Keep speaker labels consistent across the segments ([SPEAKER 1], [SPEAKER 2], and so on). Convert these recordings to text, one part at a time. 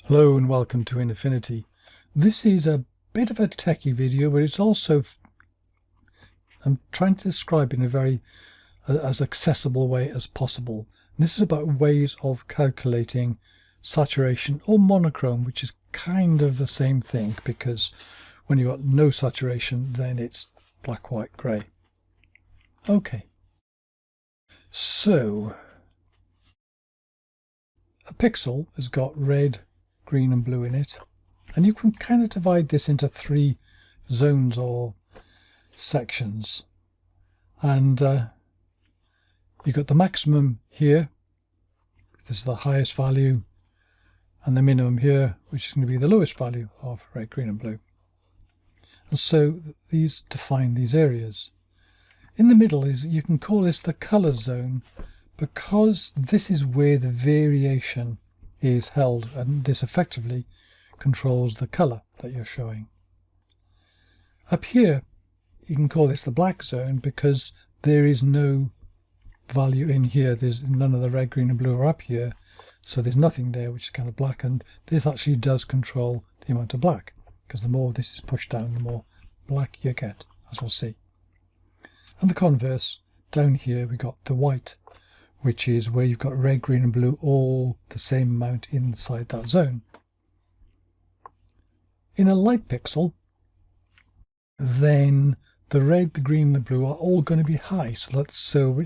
[SPEAKER 1] Hello and welcome to Affinity. This is a bit of a techie video, but it's also I'm trying to describe it in a very as accessible way as possible. And this is about ways of calculating saturation or monochrome, which is kind of the same thing, because when you've got no saturation then it's black, white, grey. Okay, so a pixel has got red, green and blue in it, and you can kind of divide this into three zones or sections, and you've got the maximum here, this is the highest value, and the minimum here, which is going to be the lowest value of red, green and blue. And so these define these areas. In the middle is, you can call this the color zone, because this is where the variation is held, and this effectively controls the color that you're showing. Up here you can call this the black zone, because there is no value in here. There's none of the red, green and blue are up here, so there's nothing there, which is kind of black, and this actually does control the amount of black, because the more this is pushed down, the more black you get, as we'll see. And the converse, down here we got the white, which is where you've got red, green and blue all the same amount inside that zone. In a light pixel, then the red, the green and the blue are all going to be high. So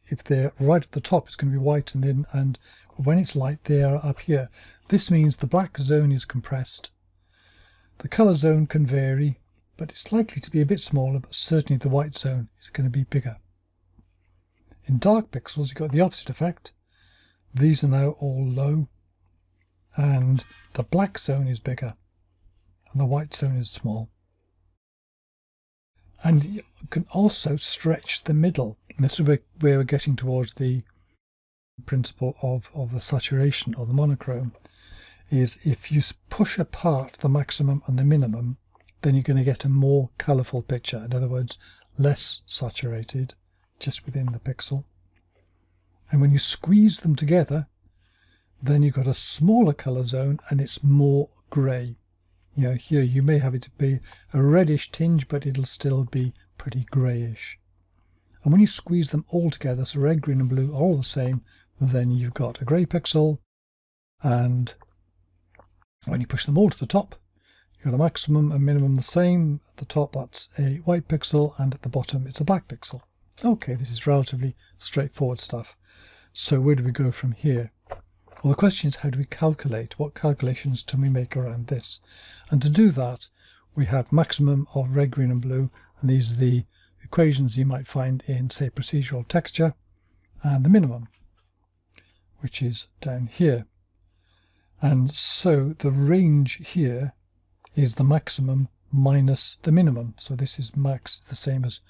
[SPEAKER 1] if they're right at the top, it's going to be white, and when it's light, they are up here. This means the black zone is compressed. The color zone can vary, but it's likely to be a bit smaller, but certainly the white zone is going to be bigger. In dark pixels, you've got the opposite effect. These are now all low, and the black zone is bigger, and the white zone is small. And you can also stretch the middle. And this is where we're getting towards the principle of the saturation or the monochrome, is if you push apart the maximum and the minimum, then you're going to get a more colourful picture. In other words, less saturated just within the pixel. And when you squeeze them together, then you've got a smaller colour zone and it's more grey. You know, here you may have it be a reddish tinge, but it'll still be pretty greyish. And when you squeeze them all together, so red, green and blue are all the same, then you've got a grey pixel, and when you push them all to the top, you've got a maximum and minimum the same. At the top that's a white pixel, and at the bottom it's a black pixel. Okay, this is relatively straightforward stuff. So where do we go from here? Well, the question is, how do we calculate? What calculations can we make around this? And to do that, we have maximum of red, green and blue, and these are the equations you might find in, say, procedural texture, and the minimum, which is down here. And so the range here is the maximum minus the minimum. So this is max, the same as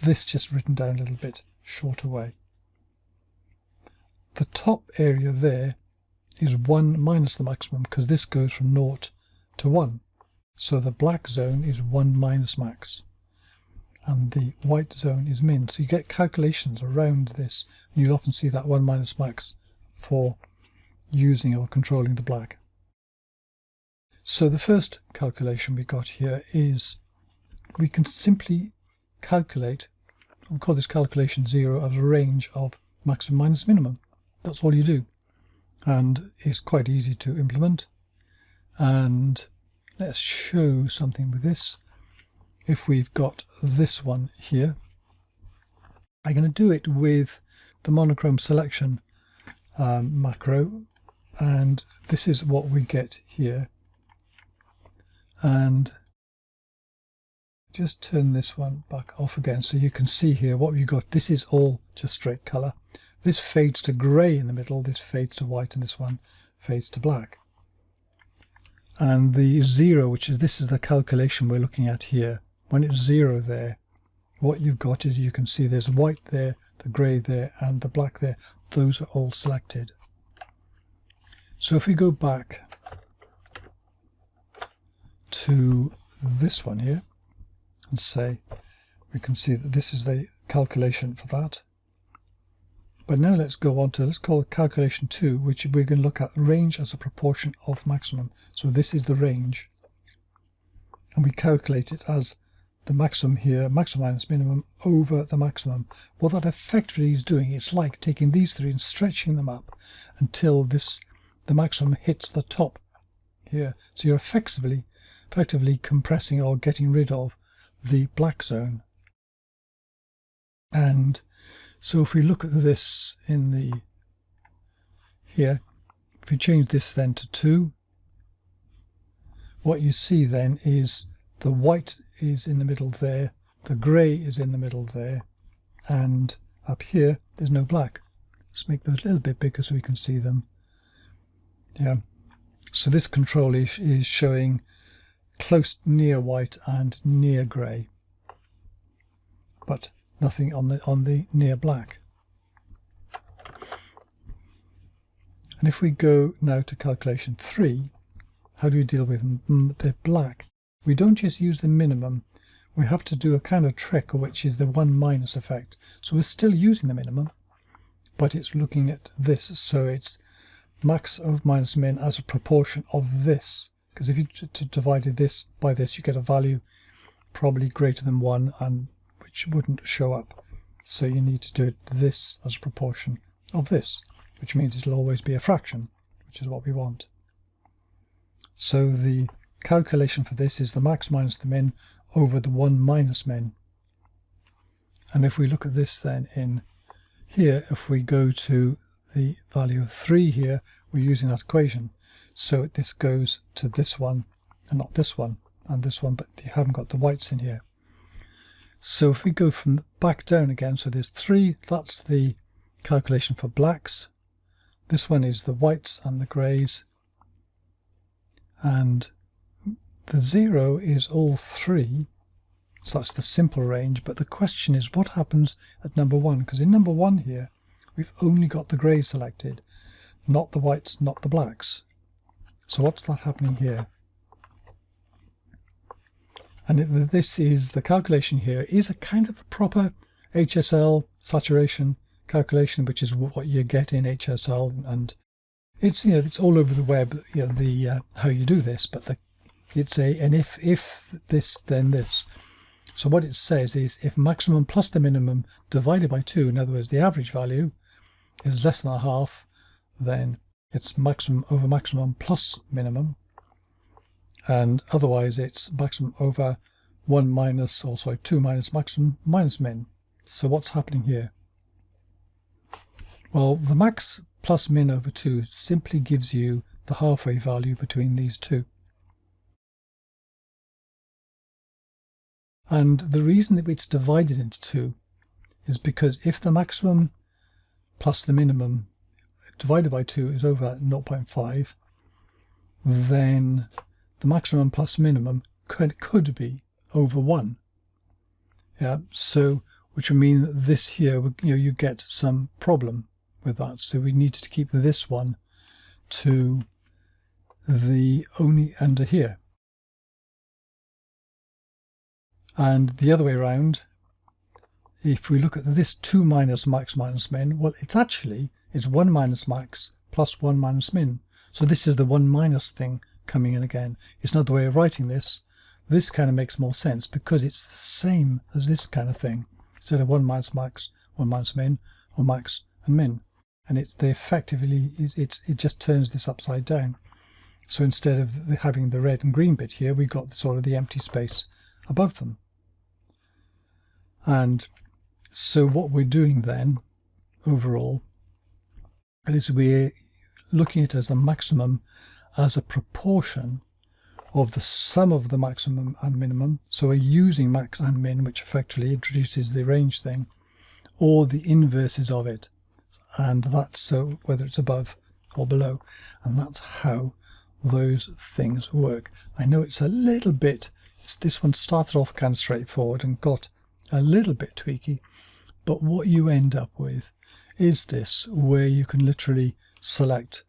[SPEAKER 1] this, just written down a little bit shorter way. The top area there is 1 minus the maximum, because this goes from 0 to 1. So the black zone is 1 minus max, and the white zone is min. So you get calculations around this, and you'll often see that 1 minus max for using or controlling the black. So the first calculation we got here is we can simply calculate, we'll call this calculation 0, as a range of maximum minus minimum. That's all you do, and it's quite easy to implement. And let's show something with this. If we've got this one here, I'm going to do it with the monochrome selection macro, and this is what we get here. And just turn this one back off again so you can see here what we've got. This is all just straight color. This fades to grey in the middle, this fades to white, and this one fades to black. And the 0, which is, this is the calculation we're looking at here. When it's 0 there, what you've got is, you can see there's white there, the grey there, and the black there. Those are all selected. So if we go back to this one here and say, we can see that this is the calculation for that. But now let's go on to, let's call it calculation 2, which we're going to look at range as a proportion of maximum. So this is the range, and we calculate it as the maximum here, maximum minus minimum, over the maximum. What that effectively is doing, it's like taking these three and stretching them up until the maximum hits the top here. So you're effectively compressing or getting rid of the black zone. And so if we look at this in the here, if we change this then to 2, what you see then is the white is in the middle there, the grey is in the middle there, and up here there's no black. Let's make those a little bit bigger so we can see them. Yeah, so this control is showing close near white and near grey, but nothing on the near black. And if we go now to calculation 3, how do we deal with them? They're black. We don't just use the minimum, we have to do a kind of trick, which is the 1 minus effect. So we're still using the minimum, but it's looking at this, so it's max of minus min as a proportion of this, because if you divided this by this, you get a value probably greater than 1, and which wouldn't show up. So you need to do it this as a proportion of this, which means it'll always be a fraction, which is what we want. So the calculation for this is the max minus the min over the 1 minus min. And if we look at this then in here, if we go to the value of 3 here, we're using that equation. So this goes to this one, and not this one, and this one, but you haven't got the whites in here. So if we go from back down again, so there's 3, that's the calculation for blacks. This one is the whites and the greys. And the 0 is all 3, so that's the simple range. But the question is, what happens at number 1? Because in number 1 here, we've only got the greys selected, not the whites, not the blacks. So what's that happening here? And this is the calculation here is a kind of a proper HSL saturation calculation, which is what you get in HSL, and it's it's all over the web, how you do this, but it's an if this then this. So what it says is if maximum plus the minimum divided by 2, in other words the average value, is less than a half, then it's maximum over maximum plus minimum, and otherwise it's maximum over 1 minus, or sorry, 2 minus maximum minus min. So what's happening here? Well, the max plus min over 2 simply gives you the halfway value between these two. And the reason that it's divided into 2 is because if the maximum plus the minimum divided by 2 is over 0.5, then the maximum plus minimum could be over 1. Yeah, so which would mean that this here, you get some problem with that. So we need to keep this one to the only under here. And the other way around, if we look at this 2 minus max minus min, well, it's 1 minus max plus 1 minus min. So this is the 1 minus thing coming in again. It's another way of writing this. This kind of makes more sense because it's the same as this kind of thing. Instead of 1 minus max, 1 minus min, or max and min. And it just turns this upside down. So instead of having the red and green bit here, we've got sort of the empty space above them. And so what we're doing then, overall, is we're looking at it as a maximum as a proportion of the sum of the maximum and minimum. So we're using max and min, which effectively introduces the range thing, or the inverses of it. And that's so whether it's above or below. And that's how those things work. I know it's a little bit, this one started off kind of straightforward and got a little bit tweaky, but what you end up with is this, where you can literally select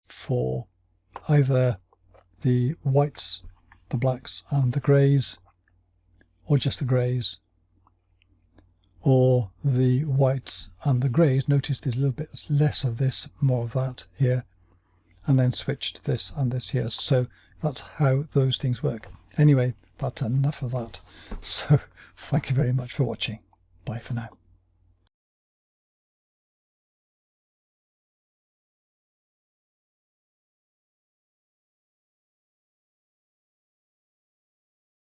[SPEAKER 1] for either the whites, the blacks and the greys, or just the greys, or the whites and the greys. Notice there's a little bit less of this, more of that here, and then switch to this and this here. So that's how those things work. Anyway, that's enough of that. So thank you very much for watching. Bye for now.